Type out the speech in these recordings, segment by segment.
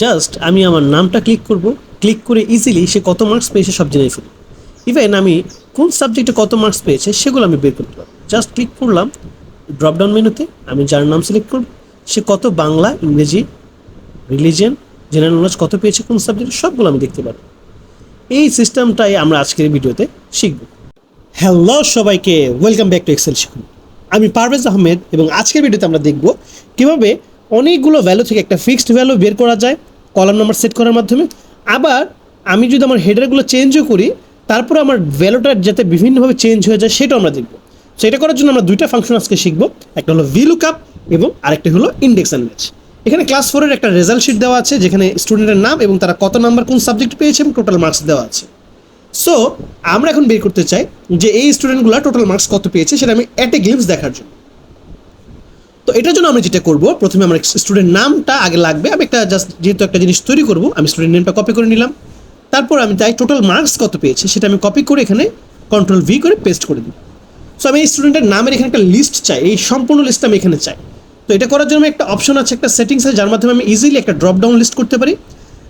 Just আমি আমার নামটা ক্লিক করব, ক্লিক করে ইজিলি সে কত মার্কস পেয়েছে সব জেনে ফেলব। ইভেন আমি কোন সাবজেক্টে কত মার্কস পেয়েছে সেগুলো আমি বের করতে পারবো। জাস্ট ক্লিক করলাম ড্রপডাউন মেনুতে, আমি যার নাম সিলেক্ট করব সে কত বাংলা, ইংরেজি, রিলিজিয়ন, জেনারেল নলেজ কত পেয়েছে কোন সাবজেক্টে সবগুলো আমি দেখতে পারবো। এই সিস্টেমটাই আমরা আজকের ভিডিওতে শিখব। হ্যালো সবাইকে, ওয়েলকাম ব্যাক টু এক্সেল শিখুন। আমি পারভেজ আহমেদ এবং আজকের ভিডিওতে আমরা দেখব কীভাবে অনেকগুলো ভ্যালু থেকে একটা ফিক্সড ভ্যালু বের করা যায় কলাম নাম্বার সেট করার মাধ্যমে। আবার আমি যদি আমার হেডারগুলো চেঞ্জও করি তারপরে আমার ভ্যালুটা যাতে বিভিন্নভাবে চেঞ্জ হয়ে যায় সেটাও আমরা দেখব। সো এটা করার জন্য আমরা দুইটা ফাংশন আজকে শিখব, একটা হলো VLOOKUP এবং আরেকটা হলো ইন্ডেক্স অ্যান্ড ম্যাচ। এখানে ক্লাস 4-এর একটা রেজাল্ট শিট দেওয়া আছে যেখানে স্টুডেন্টের নাম এবং তারা কত নাম্বার কোন সাবজেক্ট পেয়েছে এবং টোটাল মার্কস দেওয়া আছে। সো আমরা এখন বের করতে চাই যে এই স্টুডেন্টগুলো টোটাল মার্কস কত পেয়েছে সেটা আমি অ্যাট এ গ্লিমস দেখার জন্য। তো এটার জন্য আমরা যেটা করব, প্রথমে আমার স্টুডেন্ট নামটা আগে লাগবে। আমি একটা জাস্ট যেহেতু একটা জিনিস তৈরি করব, আমি স্টুডেন্ট নেমটা কপি করে নিলাম। তারপর আমি চাই টোটাল মার্কস কত পেয়েছে সেটা আমি কপি করে এখানে Ctrl+V করে পেস্ট করে দিই। সো আমি এই স্টুডেন্টের নামের এখানে একটা লিস্ট চাই, এই সম্পূর্ণ লিস্টটা আমি এখানে চাই। তো এটা করার জন্য একটা অপশন আছে, একটা সেটিংস আছে যার মাধ্যমে আমি ইজিলি একটা ড্রপ ডাউন লিস্ট করতে পারি।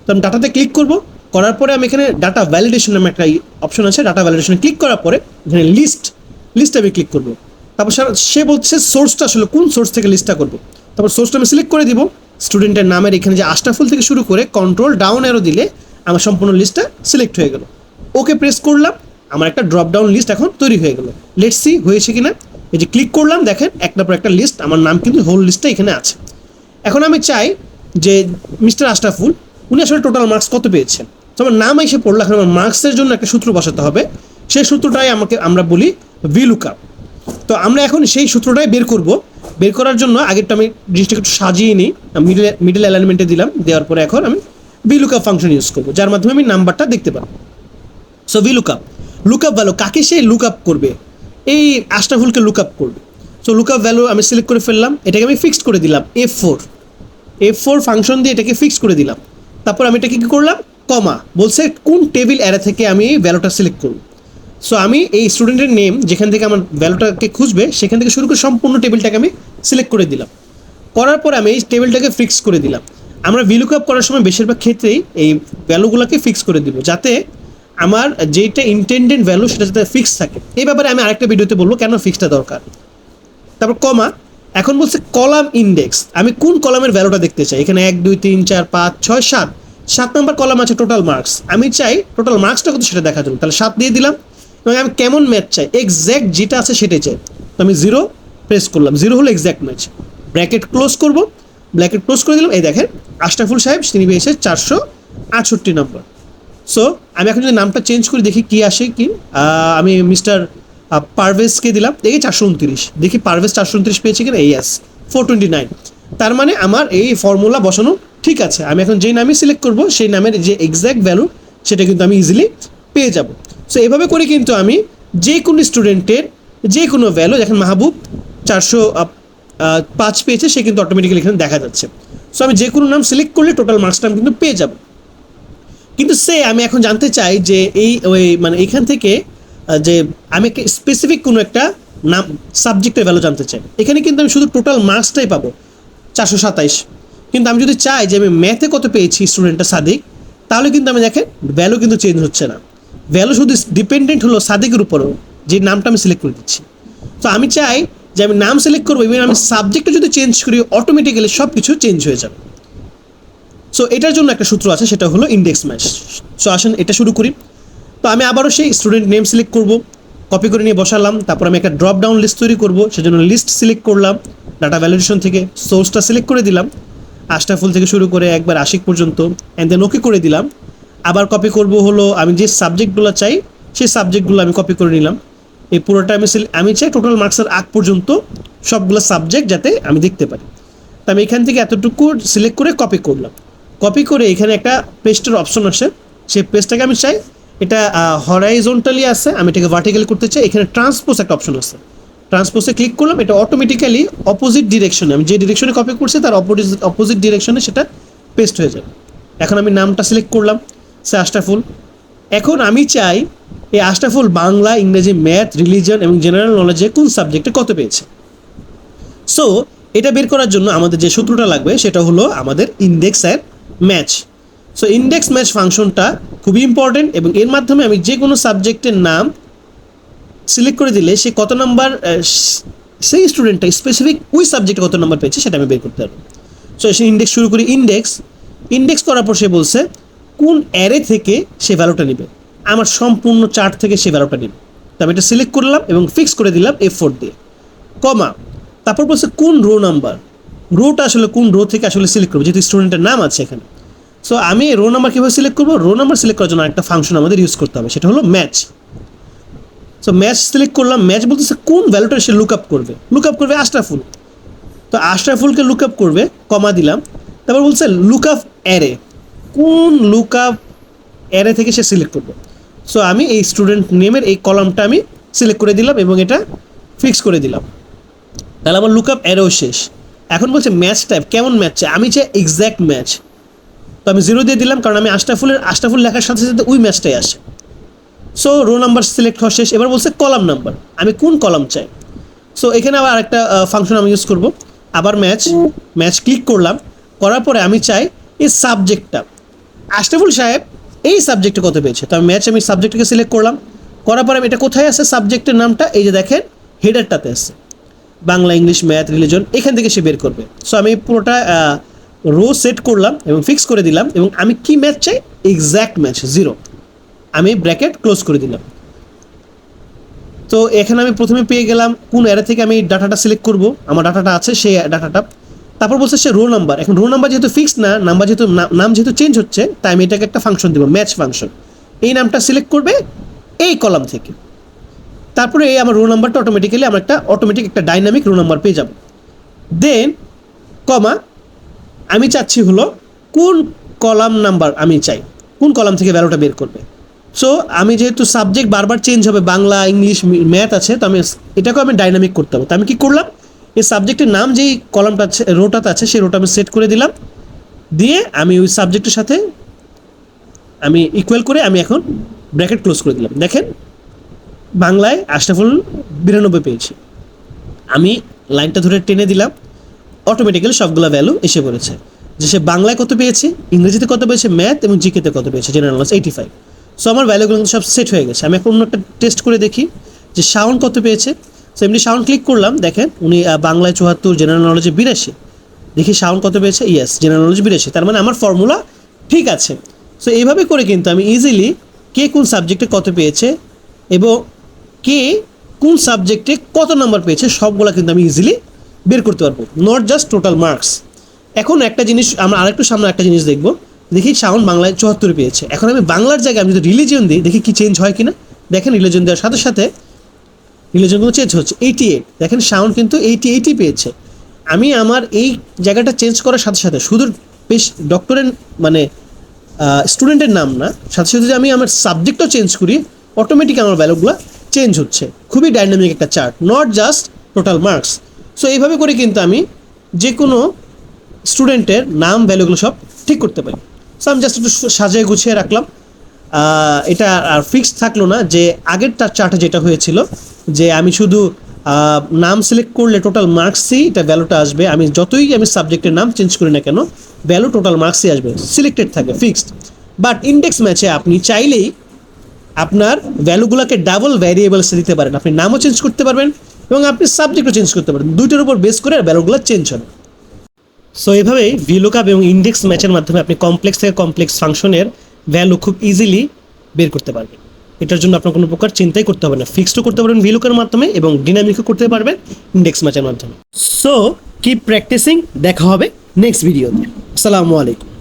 তো আমি ডাটাতে ক্লিক করব, করার পরে আমি এখানে ডাটা ভ্যালিডেশন নামে একটা অপশন আছে, ডাটা ভ্যালিডেশনে ক্লিক করার পরে এখানে লিস্টে আমি ক্লিক করব। তারপর সে বলছে সোর্সটা আসলে কোন সোর্স থেকে লিস্টটা করবো। তারপর সোর্সটা আমি সিলেক্ট করে দিব। স্টুডেন্টের নামের এখানে যে আশরাফুল থেকে শুরু করে কন্ট্রোল ডাউন অ্যারো দিলে আমার সম্পূর্ণ লিস্টটা সিলেক্ট হয়ে গেল। ওকে প্রেস করলাম, আমার একটা ড্রপ ডাউন লিস্ট এখন তৈরি হয়ে গেল। লেটস সি হয়েছে কিনা। এই যে ক্লিক করলাম, দেখেন একটা পর একটা লিস্ট, আমার নাম কিন্তু হোল লিস্টটা এখানে আছে। এখন আমি চাই যে মিস্টার আশরাফুল উনি আসলে টোটাল মার্কস কত পেয়েছেন। তো আমার নাম এসে পড়লো, এখন আমার মার্কসের জন্য একটা সূত্র বসাতে হবে। সেই সূত্রটাই আমরা বলি VLOOKUP। তো আমরা এখন সেই সূত্রটাই বের করব। বের করার জন্য আগেরটা আমি জিনিসটাকে একটু সাজিয়ে নিই, মিডল অ্যালাইনমেন্টে দিলাম, দেওয়ার পরে এখন আমি VLOOKUP ফাংশন ইউজ করবো যার মাধ্যমে আমি নাম্বারটা দেখতে পাবো। সো লুকআপ ভ্যালু কাকে সে লুকআপ করবে, এই আশরাফুলকে লুকআপ করবে। সো লুকআপ ভ্যালু আমি সিলেক্ট করে ফেললাম, এটাকে আমি ফিক্সড করে দিলাম F4 ফাংশন দিয়ে এটাকে ফিক্স করে দিলাম। তারপর আমি এটাকে কী করলাম, কমা বলছে কোন টেবিল অ্যারে থেকে আমি এই ভ্যালুটা সিলেক্ট করব। সো আমি এই স্টুডেন্টের নেম যেখান থেকে আমার ভ্যালুটাকে খুঁজবে সেখান থেকে শুরু করে সম্পূর্ণ টেবিলটাকে আমি সিলেক্ট করে দিলাম। করার পর আমি এই টেবিলটাকে ফিক্স করে দিলাম। আমরা VLOOKUP করার সময় বেশিরভাগ ক্ষেত্রেই এই ভ্যালুগুলোকে ফিক্স করে দিব যাতে আমার যেটা ইন্টেন্ডেড ভ্যালু সেটা যাতে ফিক্স থাকে। এই ব্যাপারে আমি আরেকটা ভিডিওতে বলবো কেন ফিক্সটা দরকার। তারপর কমা, এখন বলছে কলাম ইন্ডেক্স, আমি কোন কলামের ভ্যালুটা দেখতে চাই। এখানে 1 2 3 4 5 6 7 নম্বর কলাম আছে টোটাল মার্কস, আমি চাই টোটাল মার্কসটা কত সেটা দেখার জন্য, তাহলে 7 দিয়ে দিলাম। এবং আমি কেমন ম্যাচ চাই, এক্স্যাক্ট যেটা আছে সেটাই চাই। তো আমি 0 প্রেস করলাম, 0 হলো এক্স্যাক্ট ম্যাচ। ব্র্যাকেট ক্লোজ করবো, ব্র্যাকেট ক্লোজ করে দিলাম। এই দেখেন আশরাফুল সাহেব তিনি পেয়েছে 468 নম্বর। সো আমি এখন যদি নামটা চেঞ্জ করি দেখি কি আসে। কি আমি মিস্টার পারভেজকে দিলাম, দেখি 429, দেখি পারভেজ 429 পেয়েছে কিনা। ইয়াস 429। তার মানে আমার এই ফর্মুলা বসানো ঠিক আছে। আমি এখন যেই নামই সিলেক্ট করব সেই নামের যে এক্স্যাক্ট ভ্যালু সেটা কিন্তু আমি ইজিলি পেয়ে যাব। সো এভাবে করে কিন্তু আমি যে কোনো স্টুডেন্টের যে কোনো ভ্যালু, দেখেন মাহবুব 405 পেয়েছে, সে কিন্তু অটোমেটিক্যালি এখানে দেখা যাচ্ছে। সো আমি যে কোনো নাম সিলেক্ট করলে টোটাল মার্কসটা আমি কিন্তু পেয়ে যাব। কিন্তু আমি এখন জানতে চাই যে মানে এখান থেকে যে আমি স্পেসিফিক কোনো একটা নাম সাবজেক্টের ভ্যালু জানতে চাই। এখানে কিন্তু আমি শুধু টোটাল মার্কসটাই পাবো 427। কিন্তু আমি যদি চাই যে আমি ম্যাথে কত পেয়েছি স্টুডেন্টটা সাদিক, তাহলে কিন্তু আমি দেখেন ভ্যালু কিন্তু চেঞ্জ হচ্ছে না। ভ্যালু শুধু ডিপেন্ডেন্ট হলো সাদিকের উপরও, যে নামটা আমি সিলেক্ট করে দিচ্ছি। তো আমি চাই যে আমি নাম সিলেক্ট করবো এবং আমি সাবজেক্টটা যদি চেঞ্জ করি অটোমেটিক্যালি সব কিছু চেঞ্জ হয়ে যাবে। সো এটার জন্য একটা সূত্র আছে, সেটা হলো ইন্ডেক্স ম্যাচ। সো আসেন এটা শুরু করি। তো আমি আবারও সেই স্টুডেন্ট নেম সিলেক্ট করব, কপি করে নিয়ে বসালাম। তারপর আমি একটা ড্রপ ডাউন লিস্ট তৈরি করব, সেজন্য লিস্ট সিলেক্ট করলাম, ডাটা ভ্যালিডেশন থেকে সোর্সটা সিলেক্ট করে দিলাম, আশরাফুল থেকে শুরু করে একবার আশিক পর্যন্ত, অ্যান্ড দেন ওকে করে দিলাম। আবার কপি করব হলো আমি যে সাবজেক্টগুলো চাই সেই সাবজেক্টগুলো আমি কপি করে নিলাম। এই পুরোটা আমি চাই টোটাল মার্কসের আগ পর্যন্ত সবগুলো সাবজেক্ট যাতে আমি দেখতে পারি। তো আমি এখান থেকে এতটুকু সিলেক্ট করে কপি করলাম। কপি করে এখানে একটা পেস্টের অপশন আসে, সেই পেস্টটাকে আমি চাই এটা হরাইজন্টালি আছে, আমি এটাকে ভার্টিক্যালি করতে চাই। এখানে ট্রান্সপোজ একটা অপশন আছে, ট্রান্সপোজে ক্লিক করলাম, এটা অটোমেটিক্যালি অপোজিট ডিরেকশনে, আমি যে ডিরেকশনে কপি করছি তার অপোজিট ডিরেকশনে সেটা পেস্ট হয়ে যাবে। এখন আমি নামটা সিলেক্ট করলাম, সে আশরাফুল। এখন আমি চাই এই আশরাফুল বাংলা, ইংরেজি, ম্যাথ, রিলিজন এবং জেনারেল নলেজে কোন সাবজেক্টে কত পেয়েছে। সো এটা বের করার জন্য আমাদের যে সূত্রটা লাগবে সেটা হলো আমাদের index and match. So index match ফাংশনটা খুবই ইম্পর্টেন্ট এবং এর মাধ্যমে আমি যে কোনো সাবজেক্টের নাম সিলেক্ট করে দিলে সে কত নাম্বার, সেই স্টুডেন্টটা স্পেসিফিক ওই সাবজেক্টে কত নাম্বার পেয়েছে সেটা আমি বের করতে পারবো। সো সে ইন্ডেক্স শুরু করি, ইন্ডেক্স করার পর সে বলছে কোন অ্যারে থেকে সে ভ্যালুটা নেবে, আমার সম্পূর্ণ চার্ট থেকে সে ভ্যালুটা নেবে। তো আমি এটা সিলেক্ট করলাম এবং ফিক্স করে দিলাম F4 দিয়ে, কমা, তারপর বলছে কোন রো নাম্বার, রোটা আসলে কোন রো থেকে আসলে সিলেক্ট করবো যেহেতু স্টুডেন্টের নাম আছে এখানে। সো আমি রো নাম্বার কীভাবে সিলেক্ট করবো, রো নাম্বার সিলেক্ট করার জন্য একটা ফাংশন আমাদের ইউজ করতে হবে, সেটা হলো ম্যাচ। সো ম্যাচ সিলেক্ট করলাম, ম্যাচ বলতেছে কোন ভ্যালুটা সে লুক আপ করবে আশরাফুল, তো আশরাফুলকে লুক আপ করবে, কমা দিলাম। তারপর বলছে লুক আপ অ্যারে, কোন লুক আপ অ্যারে থেকে সে সিলেক্ট করবে। সো আমি এই স্টুডেন্ট নেমের এই কলামটা আমি সিলেক্ট করে দিলাম এবং এটা ফিক্স করে দিলাম, তাহলে আমার লুক আপ অ্যারেও শেষ। এখন বলছে ম্যাচ টাইপ, কেমন ম্যাচ চাই, আমি চাই এক্স্যাক্ট ম্যাচ, তো আমি 0 দিয়ে দিলাম কারণ আমি আশরাফুল লেখার সাথে সাথে ওই ম্যাচটাই আসে। সো রো নাম্বার সিলেক্ট হওয়া শেষ, এবার বলছে কলাম নাম্বার, আমি কোন কলাম চাই। সো এখানে আবার আরেকটা ফাংশন আমি ইউজ করব, আবার ম্যাচ ক্লিক করলাম, করার পরে আমি চাই এই সাবজেক্টটা আশরাফুল সাহেব এই সাবজেক্টে কত পেয়েছে, তো আমি সাবজেক্টকে সিলেক্ট করলাম, করার পরে আমি এটা কোথায় আছে সাবজেক্টের নামটা, এই যে দেখেন হেডারটাতে আছে বাংলা, ইংলিশ, ম্যাথ, রিলিজন, এখান থেকে সে বের করবে। সো আমি পুরোটা রো সেট করলাম এবং ফিক্স করে দিলাম এবং আমি কি ম্যাচ চাই, এক্স্যাক্ট ম্যাচ 0, আমি ব্র্যাকেট ক্লোজ করে দিলাম। তো এখানে আমি প্রথমে পেয়ে গেলাম কোন অ্যারে থেকে আমি ডাটাটা সিলেক্ট করব, আমার ডাটাটা আছে সেই ডাটাটা। তারপর বলছে সে রো নাম্বার, এখন রো নাম্বার যেহেতু ফিক্সড না, নাম যেহেতু চেঞ্জ হচ্ছে, তাই আমি এটাকে একটা ফাংশন দেবো, ম্যাচ ফাংশন, এই নামটা সিলেক্ট করবে এই কলাম থেকে। তারপরে এই আমার রো নাম্বারটা অটোমেটিক্যালি আমার একটা ডাইনামিক রো নাম্বার পেয়ে যাব। দেন কমা, আমি চাচ্ছি হলো কোন কলাম নাম্বার আমি চাই, কোন কলাম থেকে ভ্যালুটা বের করবে। সো আমি যেহেতু সাবজেক্ট বারবার চেঞ্জ হবে, বাংলা, ইংলিশ, ম্যাথ আছে, তো এটাকেও আমি ডাইনামিক করতে হবে। তো আমি কী করলাম, এই সাবজেক্টের নাম যেই কলামটা আছে, রোটাতে আছে, সেই রোটা আমি সেট করে দিলাম, দিয়ে আমি ওই সাবজেক্টের সাথে আমি ইকুয়াল করে আমি এখন ব্র্যাকেট ক্লোজ করে দিলাম। দেখেন বাংলায় আশরাফুল 92 পেয়েছি, আমি লাইনটা ধরে টেনে দিলাম, অটোমেটিক্যালি সবগুলো ভ্যালু এসে পড়েছে, যে সে বাংলায় কত পেয়েছে, ইংরেজিতে কত পেয়েছে, ম্যাথ এবং জিকেতে কত পেয়েছে, জেনারেল নলেজ 85। সো আমার ভ্যালুগুলো কিন্তু সব সেট হয়ে গেছে। আমি এখন অন্য একটা টেস্ট করে দেখি যে শাওন কত পেয়েছে। সো এমনি শাওন ক্লিক করলাম, দেখেন উনি বাংলায় 74, জেনারেল নলেজে 82, দেখি শাওন কত পেয়েছে, ইয়েস জেনারেল নলেজ 82, তার মানে আমার ফর্মুলা ঠিক আছে। সো এইভাবে করে কিন্তু আমি ইজিলি কে কোন সাবজেক্টে কত পেয়েছে এবং কে কোন সাবজেক্টে কত নাম্বার পেয়েছে সবগুলো কিন্তু আমি ইজিলি বের করতে পারবো, নট জাস্ট টোটাল মার্কস। এখন একটা জিনিস আমরা আরেকটু সামনে একটা জিনিস দেখবো, দেখি শাওন বাংলায় 74 পেয়েছে, এখন আমি বাংলার জায়গায় আমি যদি রিলিজিয়ন দিই, দেখি কি চেঞ্জ হয় কিনা। দেখেন রিলিজিয়ন দেওয়ার সাথে সাথে রিলিজিয়ন কিন্তু চেঞ্জ হচ্ছে, 88, দেখেন শাওন কিন্তু 80 পেয়েছে। আমি আমার এই জায়গাটা চেঞ্জ করার সাথে সাথে শুধু ডক্টরের মানে স্টুডেন্টের নাম না, সাথে সাথে যদি আমি আমার সাবজেক্টও চেঞ্জ করি, অটোমেটিক আমার ভ্যালুগুলো চেঞ্জ হচ্ছে। খুবই ডাইনামিক একটা chart, not just total marks. So এইভাবে করে কিন্তু আমি যে কোনো স্টুডেন্টের নাম ভ্যালুগুলো সব ঠিক করতে পারি। সো আমি জাস্ট একটু সাজিয়ে গুছিয়ে রাখলাম, এটা আর ফিক্সড থাকলো না যে আগের চার্টে যেটা হয়েছিল যে আমি শুধু নাম সিলেক্ট করলে টোটাল মার্কসই এটা ভ্যালুটা আসবে, আমি যতই সাবজেক্টের নাম চেঞ্জ করি না কেন ভ্যালু টোটাল মার্কসই আসবে, সিলেক্টেড থাকে, ফিক্সড। বাট ইন্ডেক্স ম্যাচে আপনি চাইলেই আপনার ভ্যালুগুলোকে ডাবল ভ্যারিয়েবলসে দিতে পারেন, আপনি নামও চেঞ্জ করতে পারবেন এবং আপনি সাবজেক্টও চেঞ্জ করতে পারবেন, দুইটার উপর বেস করে ভ্যালুগুলো চেঞ্জ হবে। সো এইভাবেই VLOOKUP এবং ইন্ডেক্স ম্যাচের মাধ্যমে আপনি কমপ্লেক্স থেকে কমপ্লেক্স ফাংশনের ভ্যালু খুব ইজিলি বের করতে পারবেন। এটার জন্য আপনার কোনো প্রকার চিন্তাই করতে হবে না, ফিক্সডও করতে পারবেন VLOOKUP এর মাধ্যমে এবং ডিনামিকও করতে পারবেন ইন্ডেক্স ম্যাচের মাধ্যমে। সো কিপ প্র্যাকটিসিং, দেখা হবে নেক্সট ভিডিওতে। আসসালামু আলাইকুম।